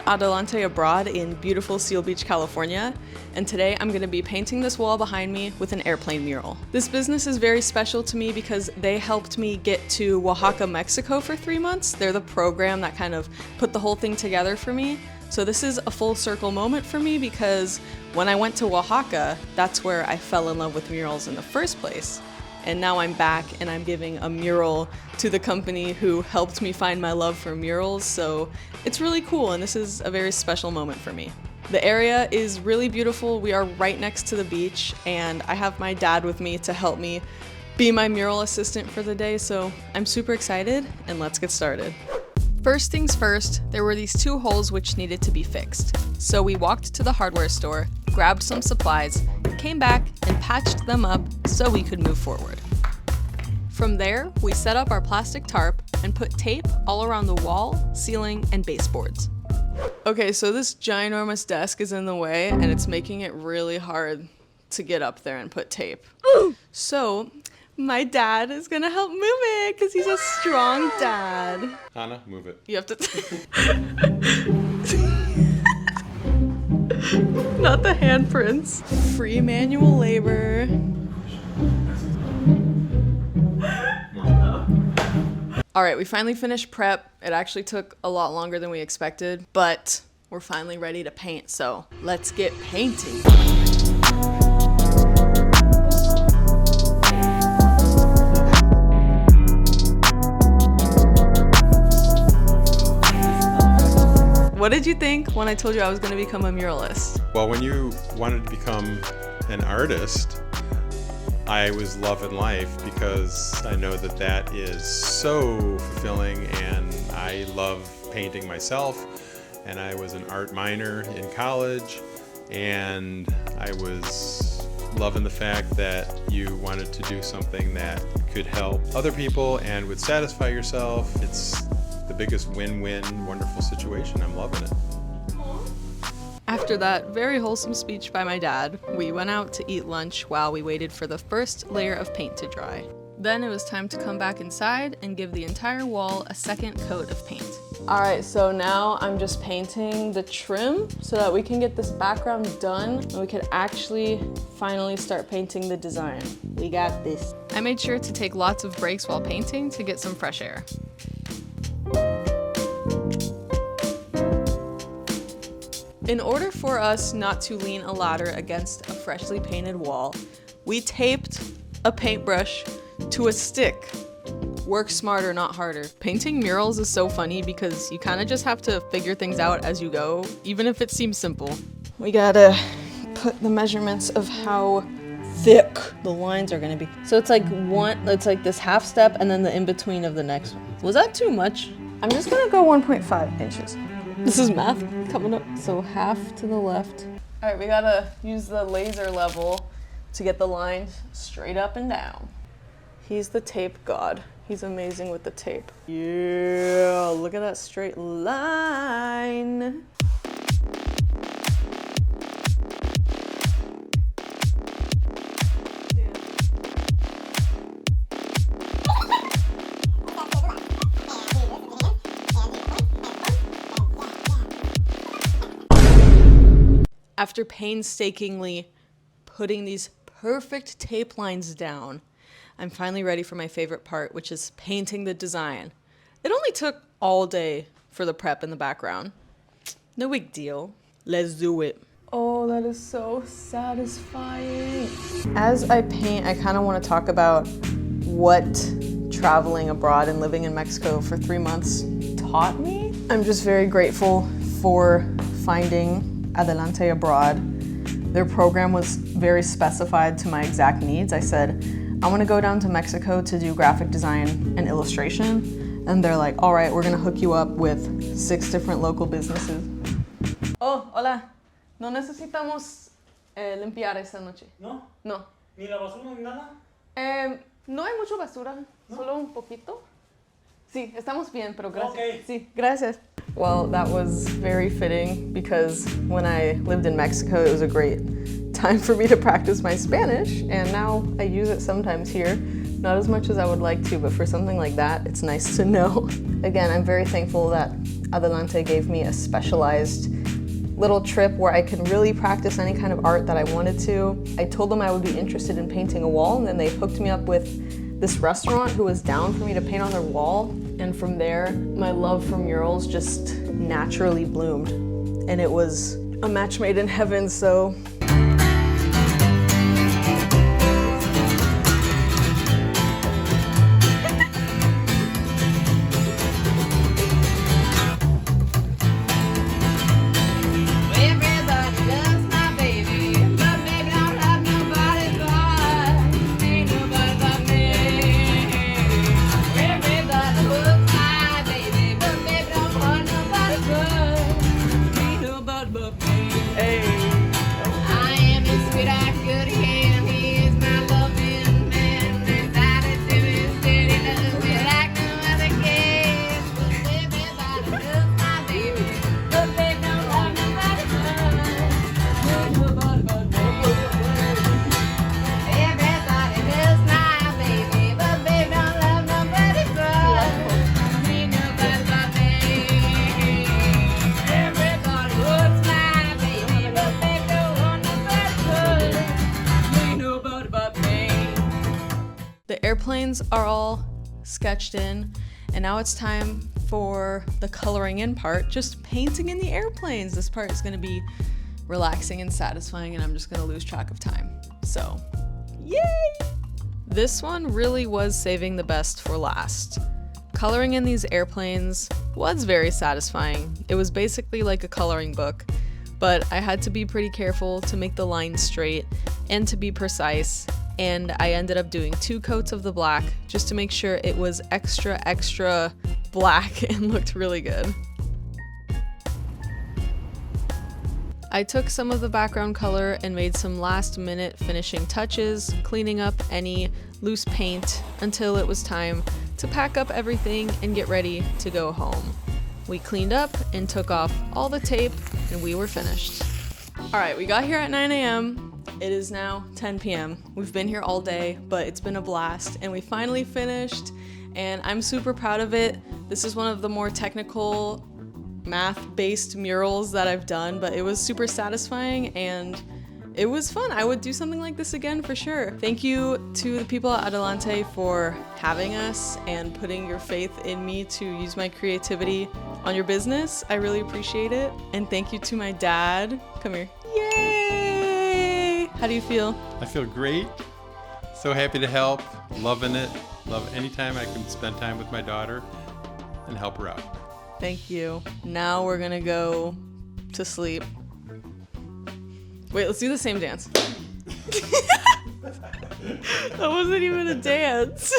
Adelante Abroad in beautiful Seal Beach, California, and today I'm going to be painting this wall behind me with an airplane mural. This business is very special to me because they helped me get to Oaxaca, Mexico for 3 months. They're the program that kind of put the whole thing together for me. So this is a full circle moment for me because when I went to Oaxaca, that's where I fell in love with murals in the first place. And now I'm back and I'm giving a mural to the company who helped me find my love for murals, so it's really cool and this is a very special moment for me. The area is really beautiful. We are right next to the beach and I have my dad with me to help me be my mural assistant for the day, so I'm super excited and let's get started. First things first, there were these 2 holes which needed to be fixed. So we walked to the hardware store, grabbed some supplies, came back and patched them up so we could move forward. From there, we set up our plastic tarp and put tape all around the wall, ceiling, and baseboards. Okay, so this ginormous desk is in the way and it's making it really hard to get up there and put tape. So my dad is gonna help move it because he's a strong dad. Hannah, move it. You have to... Not the handprints. Free manual labor. All right, we finally finished prep. It actually took a lot longer than we expected, but we're finally ready to paint, so let's get painting. What did you think when I told you I was going to become a muralist? Well, when you wanted to become an artist, I was loving life because I know that that is so fulfilling and I love painting myself. And I was an art minor in college and I was loving the fact that you wanted to do something that could help other people and would satisfy yourself. It's the biggest win-win, wonderful situation. I'm loving it. After that very wholesome speech by my dad, we went out to eat lunch while we waited for the first layer of paint to dry. Then it was time to come back inside and give the entire wall a second coat of paint. All right, so now I'm just painting the trim so that we can get this background done and we can actually finally start painting the design. We got this. I made sure to take lots of breaks while painting to get some fresh air. In order for us not to lean a ladder against a freshly painted wall, we taped a paintbrush to a stick. Work smarter, not harder. Painting murals is so funny because you kind of just have to figure things out as you go, even if it seems simple. We gotta put the measurements of how thick the lines are gonna be. So it's like this half step and then the in-between of the next one. Was that too much? I'm just gonna go 1.5 inches. This is math coming up. So half to the left. All right, we gotta use the laser level to get the lines straight up and down. He's the tape god. He's amazing with the tape. Yeah, look at that straight line. After painstakingly putting these perfect tape lines down, I'm finally ready for my favorite part, which is painting the design. It only took all day for the prep in the background. No big deal. Let's do it. Oh, that is so satisfying. As I paint, I kind of want to talk about what traveling abroad and living in Mexico for 3 months taught me. I'm just very grateful for finding Adelante Abroad. Their program was very specified to my exact needs. I said, I want to go down to Mexico to do graphic design and illustration. And they're like, all right, we're going to hook you up with 6 different local businesses. Oh, hola. No necesitamos limpiar esta noche. ¿No? No. ¿Ni la basura ni nada? No hay mucha basura, ¿no? Solo un poquito. Sí, estamos bien, pero gracias. Okay. Sí, gracias. Well, that was very fitting because when I lived in Mexico, it was a great time for me to practice my Spanish, and now I use it sometimes here. Not as much as I would like to, but for something like that, it's nice to know. Again, I'm very thankful that Adelante gave me a specialized little trip where I can really practice any kind of art that I wanted to. I told them I would be interested in painting a wall, and then they hooked me up with this restaurant who was down for me to paint on their wall. And from there, my love for murals just naturally bloomed. And it was a match made in heaven, so. The airplanes are all sketched in, and now it's time for the coloring in part, just painting in the airplanes. This part is gonna be relaxing and satisfying, and I'm just gonna lose track of time. So, yay! This one really was saving the best for last. Coloring in these airplanes was very satisfying. It was basically like a coloring book, but I had to be pretty careful to make the lines straight and to be precise. And I ended up doing 2 coats of the black just to make sure it was extra black and looked really good. I took some of the background color and made some last minute finishing touches, cleaning up any loose paint until it was time to pack up everything and get ready to go home. We cleaned up and took off all the tape and we were finished. All right, we got here at 9 a.m. It is now 10 p.m. We've been here all day, but it's been a blast, and we finally finished, and I'm super proud of it. This is one of the more technical, math-based murals that I've done, but it was super satisfying, and it was fun. I would do something like this again for sure. Thank you to the people at Adelante for having us and putting your faith in me to use my creativity on your business. I really appreciate it. And thank you to my dad. Come here. Yay! How do you feel? I feel great. So happy to help. Loving it. Love anytime I can spend time with my daughter and help her out. Thank you. Now we're gonna go to sleep. Wait, let's do the same dance. That wasn't even a dance.